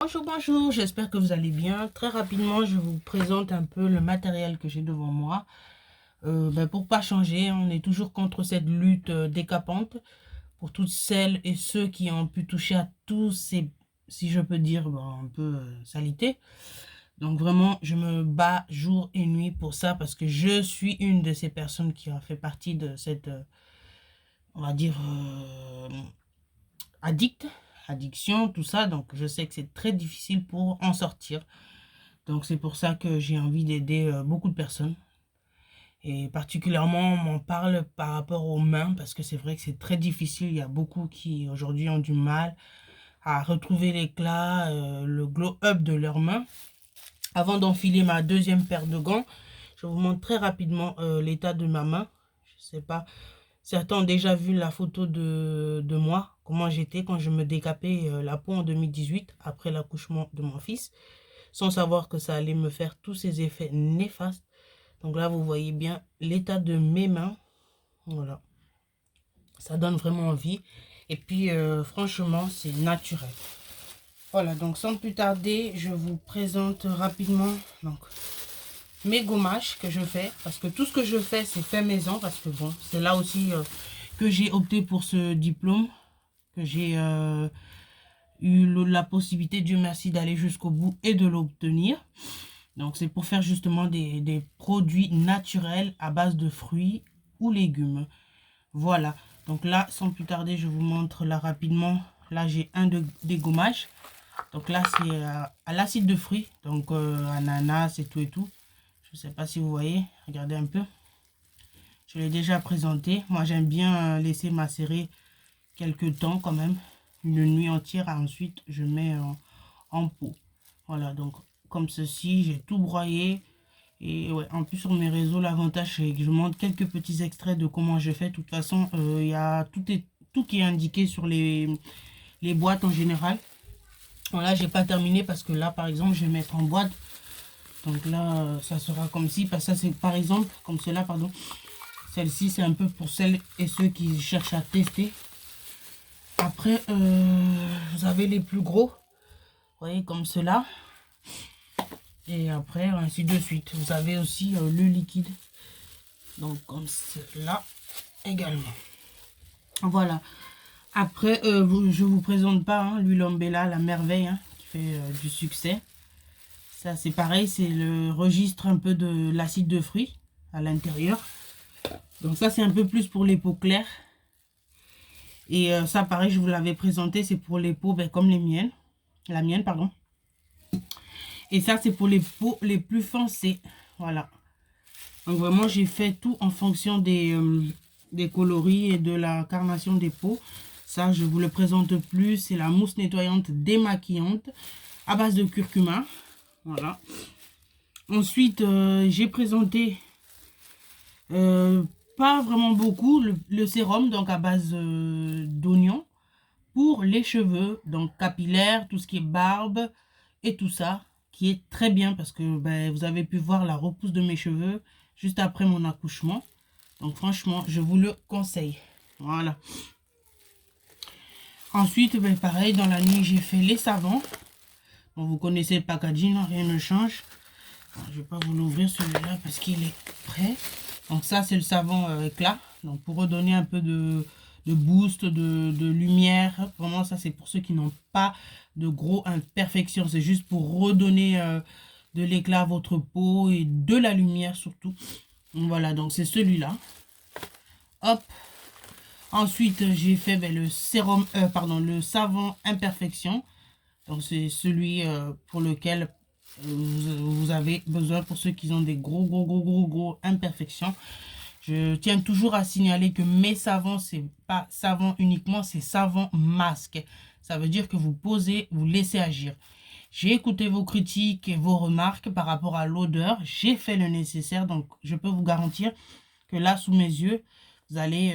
Bonjour, bonjour, j'espère que vous allez bien. Très rapidement, je vous présente un peu le matériel que j'ai devant moi. Pour pas changer, on est toujours contre cette lutte décapante pour toutes celles et ceux qui ont pu toucher à tous ces, si je peux dire, un peu salité. Donc vraiment, je me bats jour et nuit pour ça parce que je suis une de ces personnes qui a fait partie de cette, on va dire, addiction, tout ça. Donc je sais que c'est très difficile pour en sortir. Donc c'est pour ça que j'ai envie d'aider beaucoup de personnes. Et particulièrement, on m'en parle par rapport aux mains, parce que c'est vrai que c'est très difficile. Il y a beaucoup qui aujourd'hui ont du mal à retrouver l'éclat, le glow-up de leurs mains. Avant d'enfiler ma deuxième paire de gants, je vous montre très rapidement l'état de ma main. Je sais pas, certains ont déjà vu la photo de moi, comment j'étais quand je me décapais la peau en 2018, après l'accouchement de mon fils, sans savoir que ça allait me faire tous ces effets néfastes. Donc là, vous voyez bien l'état de mes mains. Voilà, ça donne vraiment envie. Et puis, franchement, c'est naturel. Voilà, donc sans plus tarder, je vous présente rapidement donc, mes gommages que je fais. Parce que tout ce que je fais, c'est fait maison. Parce que bon, c'est là aussi que j'ai opté pour ce diplôme. Que j'ai eu la possibilité, Dieu merci, d'aller jusqu'au bout et de l'obtenir. Donc c'est pour faire justement des produits naturels à base de fruits ou légumes. Voilà. Donc là, sans plus tarder, je vous montre là rapidement. Là, j'ai des gommages. Donc là, c'est à l'acide de fruits. Donc ananas et tout et tout. Je ne sais pas si vous voyez. Regardez un peu. Je l'ai déjà présenté. Moi, j'aime bien laisser macérer quelques temps quand même. Une nuit entière. Ensuite, je mets en pot. Voilà, donc comme ceci, j'ai tout broyé. Et ouais, en plus sur mes réseaux, l'avantage c'est que je montre quelques petits extraits de comment je fais. De toute façon, il y a tout qui est indiqué sur les boîtes en général. Bon, là, j'ai pas terminé parce que là, par exemple, je vais mettre en boîte. Donc là, ça sera comme si, parce que ça c'est par exemple, comme cela, pardon. Celle-ci, c'est un peu pour celles et ceux qui cherchent à tester. Après, vous avez les plus gros. Vous voyez, comme cela. Et après, ainsi de suite. Vous avez aussi le liquide. Donc, comme cela également. Voilà. Après, je vous présente pas l'huile Ombella, la merveille qui fait du succès. Ça, c'est pareil, c'est le registre un peu de l'acide de fruits à l'intérieur. Donc ça, c'est un peu plus pour les peaux claires. Et ça, pareil, je vous l'avais présenté, c'est pour les peaux comme les miennes. La mienne, pardon. Et ça, c'est pour les peaux les plus foncées. Voilà. Donc vraiment, j'ai fait tout en fonction des coloris et de la carnation des peaux. Ça, je vous le présente plus. C'est la mousse nettoyante démaquillante à base de curcuma. Voilà. Ensuite, j'ai présenté pas vraiment beaucoup le sérum, donc à base d'oignon pour les cheveux, donc capillaires, tout ce qui est barbe et tout ça, qui est très bien parce que vous avez pu voir la repousse de mes cheveux juste après mon accouchement. Donc franchement, je vous le conseille. Voilà. Ensuite, pareil, dans la nuit, j'ai fait les savons. Bon, vous connaissez le packaging, rien ne change. Alors, je ne vais pas vous l'ouvrir celui-là parce qu'il est prêt. Donc ça, c'est le savon éclat. Donc pour redonner un peu de boost, de lumière. Vraiment, ça, c'est pour ceux qui n'ont pas de gros imperfections. C'est juste pour redonner de l'éclat à votre peau et de la lumière surtout. Voilà, donc c'est celui-là. Hop. Ensuite, j'ai fait le sérum, le savon imperfection. Donc c'est celui pour lequel vous avez besoin pour ceux qui ont des gros imperfections. Je tiens toujours à signaler que mes savons, c'est pas savon uniquement, c'est savon masque. Ça veut dire que vous posez, vous laissez agir. J'ai écouté vos critiques et vos remarques par rapport à l'odeur. J'ai fait le nécessaire, donc je peux vous garantir que là, sous mes yeux, vous allez...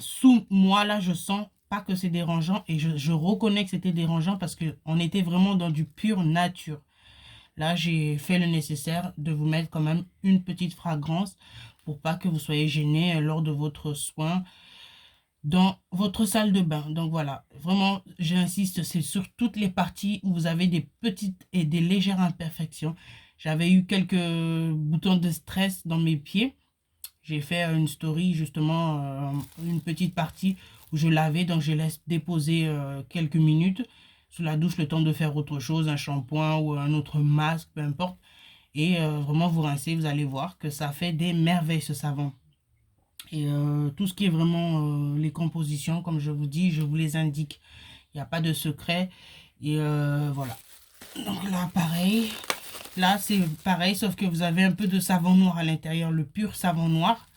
sous moi, là, je sens pas que c'est dérangeant et je reconnais que c'était dérangeant parce qu'on était vraiment dans du pur nature. Là, j'ai fait le nécessaire de vous mettre quand même une petite fragrance pour pas que vous soyez gêné lors de votre soin dans votre salle de bain. Donc voilà, vraiment, j'insiste, c'est sur toutes les parties où vous avez des petites et des légères imperfections. J'avais eu quelques boutons de stress dans mes pieds. J'ai fait une story, justement, une petite partie où je lavais, donc je laisse déposer quelques minutes sous la douche, le temps de faire autre chose, un shampoing ou un autre masque, peu importe. Et vraiment vous rincez, vous allez voir que ça fait des merveilles ce savon. Et tout ce qui est vraiment les compositions, comme je vous dis, je vous les indique. Il n'y a pas de secret. Et voilà. Donc là, pareil. Là, c'est pareil, sauf que vous avez un peu de savon noir à l'intérieur, le pur savon noir.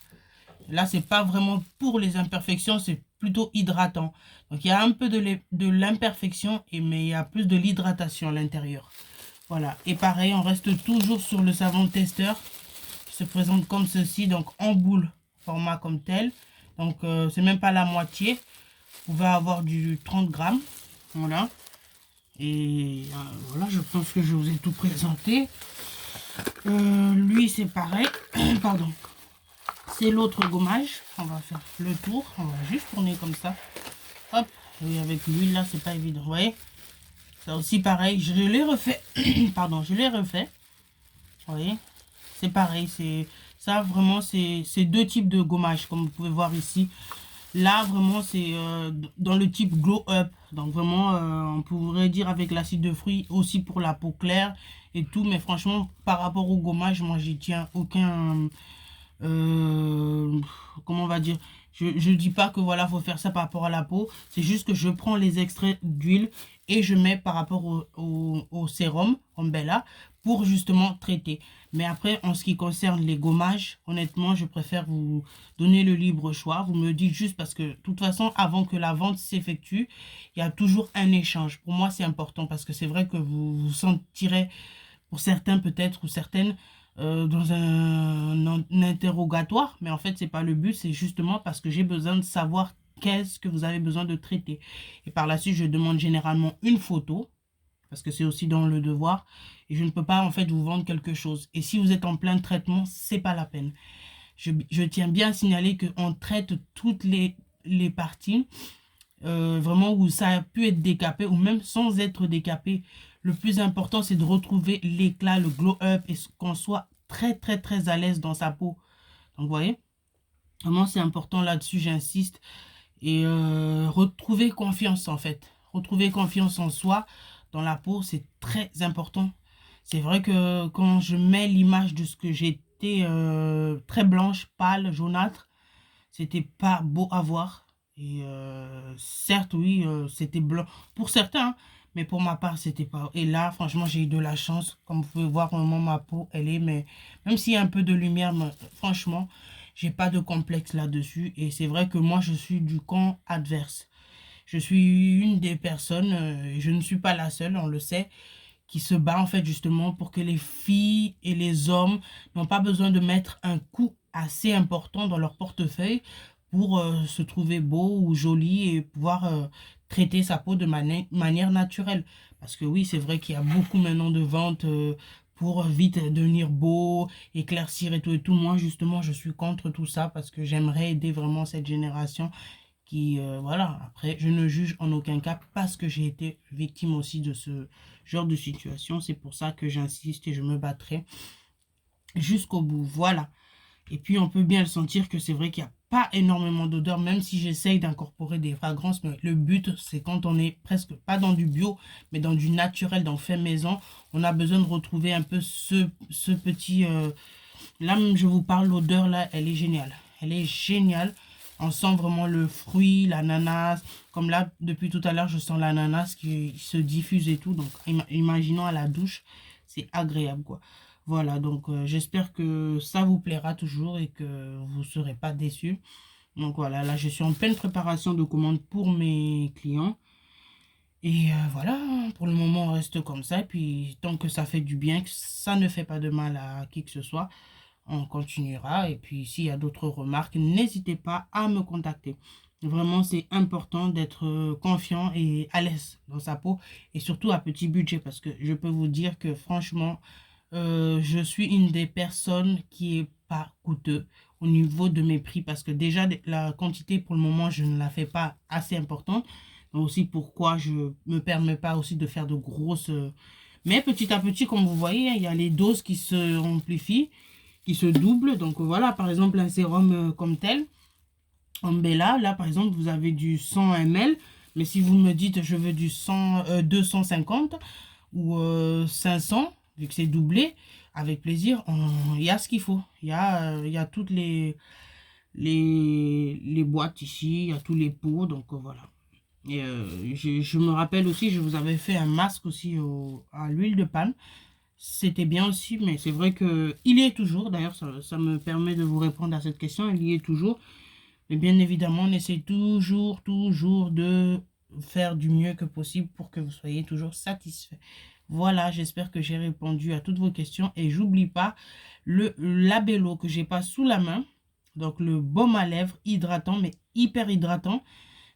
Là, c'est pas vraiment pour les imperfections, c'est plutôt hydratant. Donc, il y a un peu de l'imperfection, mais il y a plus de l'hydratation à l'intérieur. Voilà. Et pareil, on reste toujours sur le savon testeur qui se présente comme ceci, donc en boule, format comme tel. Donc, c'est même pas la moitié. Vous pouvez avoir du 30 grammes. Voilà. Et voilà, je pense que je vous ai tout présenté. Lui, c'est pareil. Pardon. C'est l'autre gommage. On va faire le tour. On va juste tourner comme ça. Hop. Et avec l'huile, là, c'est pas évident. Vous voyez? Ça aussi, pareil. Je l'ai refait. Pardon, je l'ai refait. Vous voyez? C'est pareil. C'est ça, vraiment, c'est deux types de gommage, comme vous pouvez voir ici. Là, vraiment, c'est dans le type Glow Up. Donc, vraiment, on pourrait dire avec l'acide de fruits aussi pour la peau claire et tout. Mais franchement, par rapport au gommage, moi, j'y tiens aucun... comment on va dire? Je dis pas que voilà, faut faire ça par rapport à la peau. C'est juste que je prends les extraits d'huile et je mets par rapport au sérum, comme Bella, pour justement traiter. Mais après, en ce qui concerne les gommages, honnêtement, je préfère vous donner le libre choix. Vous me dites juste parce que, de toute façon, avant que la vente s'effectue, il y a toujours un échange. Pour moi, c'est important parce que c'est vrai que vous vous sentirez, pour certains peut-être, ou certaines, dans un interrogatoire. Mais en fait, c'est pas le but. C'est justement parce que j'ai besoin de savoir qu'est-ce que vous avez besoin de traiter. Et par la suite, je demande généralement une photo parce que c'est aussi dans le devoir. Et je ne peux pas en fait vous vendre quelque chose. Et si vous êtes en plein traitement, c'est pas la peine. Je tiens bien à signaler qu'on traite toutes les parties, vraiment où ça a pu être décapé ou même sans être décapé. Le plus important, c'est de retrouver l'éclat, le glow up et qu'on soit très très très à l'aise dans sa peau. Donc, vous voyez, vraiment c'est important là-dessus, j'insiste. Et retrouver confiance en fait. Retrouver confiance en soi dans la peau, c'est très important. C'est vrai que quand je mets l'image de ce que j'étais, très blanche, pâle, jaunâtre, c'était pas beau à voir. Et certes, oui, c'était blanc pour certains, hein, mais pour ma part, c'était pas. Et là, franchement, j'ai eu de la chance. Comme vous pouvez voir, au moment ma peau, elle est, mais même s'il y a un peu de lumière, mais, franchement, j'ai pas de complexe là-dessus. Et c'est vrai que moi, je suis du camp adverse. Je suis une des personnes, et je ne suis pas la seule, on le sait, qui se bat en fait justement pour que les filles et les hommes n'ont pas besoin de mettre un coût assez important dans leur portefeuille pour se trouver beau ou joli et pouvoir traiter sa peau de manière naturelle. Parce que oui, c'est vrai qu'il y a beaucoup maintenant de ventes pour vite devenir beau, éclaircir et tout et tout. Moi, justement, je suis contre tout ça parce que j'aimerais aider vraiment cette génération qui, voilà, après, je ne juge en aucun cas parce que j'ai été victime aussi de ce genre de situation. C'est pour ça que j'insiste et je me battrai jusqu'au bout. Voilà. Et puis, on peut bien le sentir que c'est vrai qu'il n'y a pas énormément d'odeur, même si j'essaye d'incorporer des fragrances. Mais le but, c'est quand on est presque pas dans du bio, mais dans du naturel, dans fait maison, on a besoin de retrouver un peu ce petit... là, même je vous parle, l'odeur, là, elle est géniale. Elle est géniale. On sent vraiment le fruit, l'ananas. Comme là, depuis tout à l'heure, je sens l'ananas qui se diffuse et tout. Donc, imaginons à la douche, c'est agréable, quoi. Voilà, donc j'espère que ça vous plaira toujours et que vous ne serez pas déçus. Donc voilà, là, je suis en pleine préparation de commande pour mes clients. Et voilà, pour le moment, on reste comme ça. Et puis, tant que ça fait du bien, que ça ne fait pas de mal à qui que ce soit, on continuera. Et puis, s'il y a d'autres remarques, n'hésitez pas à me contacter. Vraiment, c'est important d'être confiant et à l'aise dans sa peau. Et surtout à petit budget. Parce que je peux vous dire que franchement, je suis une des personnes qui est pas coûteux au niveau de mes prix, parce que déjà la quantité pour le moment je ne la fais pas assez importante, donc aussi pourquoi je me permets pas aussi de faire de grosses, mais petit à petit, comme vous voyez, il y a les doses qui se amplifient, qui se doublent. Donc voilà, par exemple un sérum comme tel en Bella, là par exemple vous avez du 100 ml, mais si vous me dites je veux du 250 ou 500, vu que c'est doublé, avec plaisir, il y a ce qu'il faut. Il y a toutes les boîtes ici, il y a tous les pots, donc voilà. Et je me rappelle aussi, je vous avais fait un masque aussi à l'huile de palme. C'était bien aussi, mais c'est vrai que il y est toujours. D'ailleurs, ça me permet de vous répondre à cette question. Il y est toujours. Mais bien évidemment, on essaie toujours de faire du mieux que possible pour que vous soyez toujours satisfait. Voilà, j'espère que j'ai répondu à toutes vos questions. Et j'oublie pas le labello que j'ai pas sous la main. Donc le baume à lèvres hydratant, mais hyper hydratant.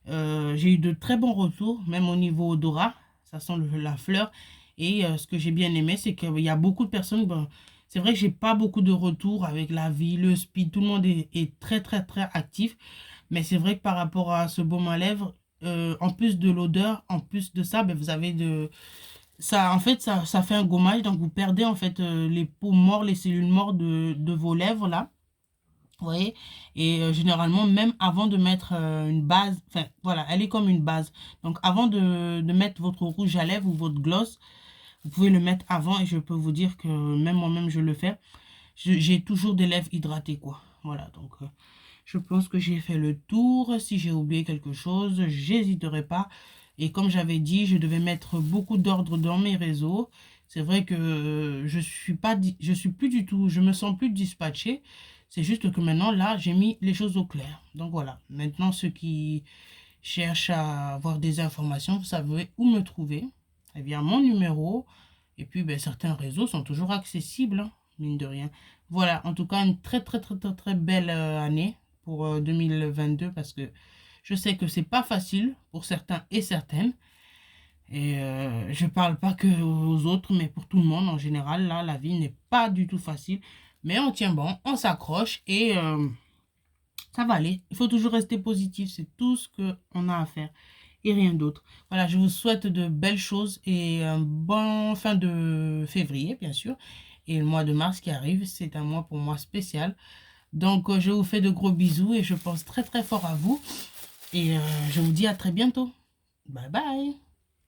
J'ai eu de très bons retours, même au niveau odorat. Ça sent la fleur. Et ce que j'ai bien aimé, c'est qu'il y a beaucoup de personnes. Bon, c'est vrai que j'ai pas beaucoup de retours avec la vie, le speed. Tout le monde est très actif. Mais c'est vrai que par rapport à ce baume à lèvres, en plus de l'odeur, en plus de ça, ben, vous avez de. Ça, en fait, ça fait un gommage. Donc vous perdez en fait les peaux mortes, les cellules mortes de vos lèvres là. Vous voyez, et généralement, même avant de mettre une base, enfin voilà, elle est comme une base. Donc avant de mettre votre rouge à lèvres ou votre gloss, vous pouvez le mettre avant et je peux vous dire que même moi-même je le fais. J'ai toujours des lèvres hydratées, quoi. Voilà, donc je pense que j'ai fait le tour. Si j'ai oublié quelque chose, j'hésiterai pas. Et comme j'avais dit, je devais mettre beaucoup d'ordre dans mes réseaux. C'est vrai que je suis plus du tout, je me sens plus dispatché. C'est juste que maintenant, là, j'ai mis les choses au clair. Donc voilà. Maintenant, ceux qui cherchent à avoir des informations, vous savez où me trouver. Eh bien, mon numéro. Et puis, ben, certains réseaux sont toujours accessibles, hein, mine de rien. Voilà. En tout cas, une très belle année pour 2022 parce que je sais que c'est pas facile pour certains et certaines. Et je parle pas que aux autres, mais pour tout le monde en général, là, la vie n'est pas du tout facile. Mais on tient bon, on s'accroche et ça va aller. Il faut toujours rester positif, c'est tout ce qu'on a à faire et rien d'autre. Voilà, je vous souhaite de belles choses et un bon fin de février, bien sûr. Et le mois de mars qui arrive, c'est un mois pour moi spécial. Donc, je vous fais de gros bisous et je pense très fort à vous. Et je vous dis à très bientôt. Bye bye.